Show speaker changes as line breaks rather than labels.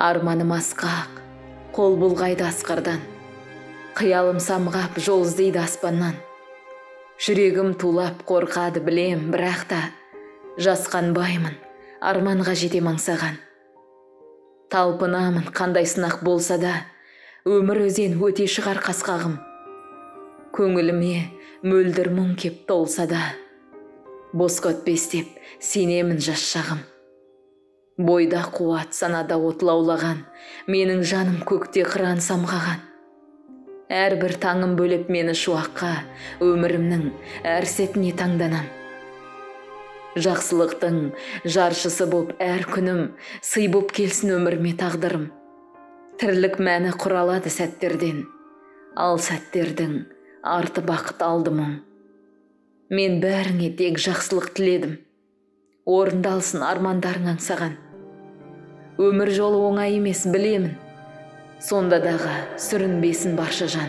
Арманым асқақ, қол бұлғайды асқардан. Қиялым самғап жол іздейді аспаннан. Жүрегім тулап қорқады білем, бірақ та жасқанбаймын, арманға жетем аңсаған. Талпынамын қандай сынақ болса да, өмір өзен өте шығар қасқағым. Көңіліме мөлдір мұң кеп толса да, босқа өтпес деп сенемін жас шағым. Бойда қуат, санада от лаулаған, менің жаным көкте қыран самғаған. Әрбір таңым бөлеп мені шуаққа, өмірімнің әр сәтіне таңданам. Жақсылықтың жаршысы боп әр күнім, сый боп келсін өміріме тағдырым. Тірлік мәні құралады сәттерден, ал сәттердің арты бақыт алды мұң. Мен бәріңе тек жақсылық тіледім, орындалсын армандарың аңсаған. Өмір жолы оңай емес білемін, сонда дағы сүрінбесін барша жан.